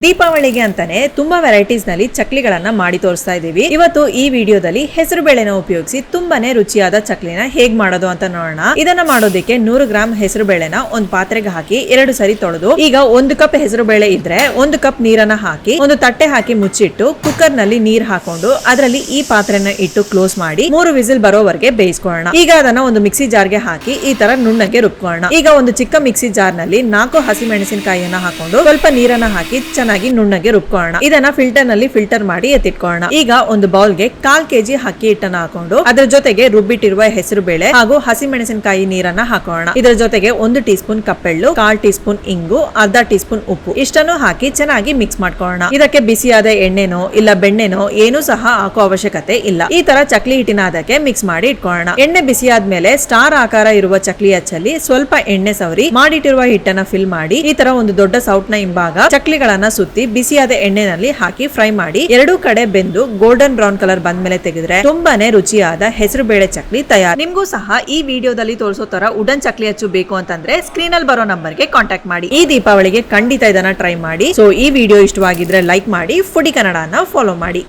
ದೀಪಾವಳಿಗೆ ಅಂತಾನೆ ತುಂಬಾ ವೆರೈಟೀಸ್ ನಲ್ಲಿ ಚಕ್ಲಿಗಳನ್ನ ಮಾಡಿ ತೋರಿಸ್ತಾ ಇದೀವಿ. ಇವತ್ತು ಈ ವಿಡಿಯೋದಲ್ಲಿ ಹೆಸರು ಬೇಳೆನ ಉಪಯೋಗಿಸಿ ತುಂಬಾನೇ ರುಚಿಯಾದ ಚಕ್ಲಿನ ಹೇಗ್ ಮಾಡೋದು ಅಂತ ನೋಡೋಣ. ಇದನ್ನ ಮಾಡೋದಕ್ಕೆ 100 ಗ್ರಾಂ ಹೆಸರು ಬೇಳೆನ ಒಂದು ಪಾತ್ರೆಗೆ ಹಾಕಿ 2 ಸರಿ ತೊಳೆದು, ಈಗ 1 ಕಪ್ ಹೆಸರು ಬೇಳೆ ಇದ್ರೆ 1 ಕಪ್ ನೀರನ್ನ ಹಾಕಿ ಒಂದು ತಟ್ಟೆ ಹಾಕಿ ಮುಚ್ಚಿಟ್ಟು ಕುಕ್ಕರ್ ನಲ್ಲಿ ನೀರ್ ಹಾಕೊಂಡು ಅದರಲ್ಲಿ ಈ ಪಾತ್ರೆನ ಇಟ್ಟು ಕ್ಲೋಸ್ ಮಾಡಿ 3 ವಿಸಿಲ್ ಬರೋವರೆಗೆ ಬೇಯಿಸ್ಕೊಳ್ಳೋಣ. ಈಗ ಅದನ್ನ ಒಂದು ಮಿಕ್ಸಿ ಜಾರ್ಗೆ ಹಾಕಿ ಈ ತರ ನುಣ್ಣಗೆ ರುಬ್ಕೊಳ್ಳೋಣ. ಈಗ ಒಂದು ಚಿಕ್ಕ ಮಿಕ್ಸಿ ಜಾರ್ ನಲ್ಲಿ 4 ಹಸಿಮೆಣಸಿನಕಾಯಿಯನ್ನ ಹಾಕೊಂಡು ಸ್ವಲ್ಪ ನೀರನ್ನ ಹಾಕಿ ನುಣ್ಣಗೆ ರುಬ್ಕೊಳ್ಳೋಣ. ಇದನ್ನ ಫಿಲ್ಟರ್ ನಲ್ಲಿ ಫಿಲ್ಟರ್ ಮಾಡಿ ಎತ್ತಿಟ್ಕೊಳ್ಳೋಣ. ಈಗ ಒಂದು ಬೌಲ್ ಗೆ 1/4 kg ಅಕ್ಕಿ ಹಿಟ್ಟನ್ನ ಹಾಕೊಂಡು ಅದರ ಜೊತೆಗೆ ರುಬ್ಬಿಟ್ಟಿರುವ ಹೆಸರು ಬೇಳೆ ಹಾಗೂ ಹಸಿಮೆಣಸಿನಕಾಯಿ ನೀರನ್ನ ಹಾಕೋಣ. ಇದರ ಜೊತೆಗೆ 1 ಟೀ ಸ್ಪೂನ್ ಕಪ್ಪೆಳ್ಳು, 1/4 ಟೀ ಸ್ಪೂನ್ ಇಂಗು, ಅರ್ಧ ಟೀ ಸ್ಪೂನ್ ಉಪ್ಪು ಇಷ್ಟನ್ನು ಹಾಕಿ ಚೆನ್ನಾಗಿ ಮಿಕ್ಸ್ ಮಾಡ್ಕೊಳ್ಳೋಣ. ಇದಕ್ಕೆ ಬಿಸಿಯಾದ ಎಣ್ಣೆನೋ ಇಲ್ಲ ಬೆಣ್ಣೆನೋ ಏನೂ ಸಹ ಹಾಕೋ ಅವಶ್ಯಕತೆ ಇಲ್ಲ. ಈ ತರ ಚಕ್ಲಿ ಹಿಟ್ಟಿನ ಅದಕ್ಕೆ ಮಿಕ್ಸ್ ಮಾಡಿ ಇಟ್ಕೊಳ್ಳೋಣ. ಎಣ್ಣೆ ಬಿಸಿಯಾದ್ಮೇಲೆ ಸ್ಟಾರ್ ಆಕಾರ ಇರುವ ಚಕ್ಲಿ ಹಚ್ಚಲ್ಲಿ ಸ್ವಲ್ಪ ಎಣ್ಣೆ ಸವರಿ ಮಾಡಿಟ್ಟಿರುವ ಹಿಟ್ಟನ್ನ ಫಿಲ್ ಮಾಡಿ ಈ ತರ ಒಂದು ದೊಡ್ಡ ಸೌಟ್ನ ಹಿಂಭಾಗ ಚಕ್ಲಿಗಳನ್ನ ಸುತ್ತಿ ಬಿಸಿಯಾದ ಎಣ್ಣೆನಲ್ಲಿ ಹಾಕಿ ಫ್ರೈ ಮಾಡಿ 2 ಕಡೆ ಬೆಂದು ಗೋಲ್ಡನ್ ಬ್ರೌನ್ ಕಲರ್ ಬಂದ್ಮೇಲೆ ತೆಗೆದ್ರೆ ತುಂಬಾನೇ ರುಚಿಯಾದ ಹೆಸರು ಬೇಳೆ ಚಕ್ಲಿ ತಯಾರು. ನಿಮ್ಗೂ ಸಹ ಈ ವಿಡಿಯೋದಲ್ಲಿ ತೋರಿಸೋ ತರ ವುಡನ್ ಚಕ್ಲಿ ಹಚ್ಚು ಬೇಕು ಅಂತಂದ್ರೆ ಸ್ಕ್ರೀನ್ ಅಲ್ಲಿ ಬರೋ ನಂಬರ್ಗೆ ಕಾಂಟ್ಯಾಕ್ಟ್ ಮಾಡಿ. ಈ ದೀಪಾವಳಿಗೆ ಖಂಡಿತ ಇದನ್ನ ಟ್ರೈ ಮಾಡಿ. ಸೊ ಈ ವಿಡಿಯೋ ಇಷ್ಟವಾಗಿದ್ರೆ ಲೈಕ್ ಮಾಡಿ, ಫುಡಿ ಕನ್ನಡನ ಫಾಲೋ ಮಾಡಿ.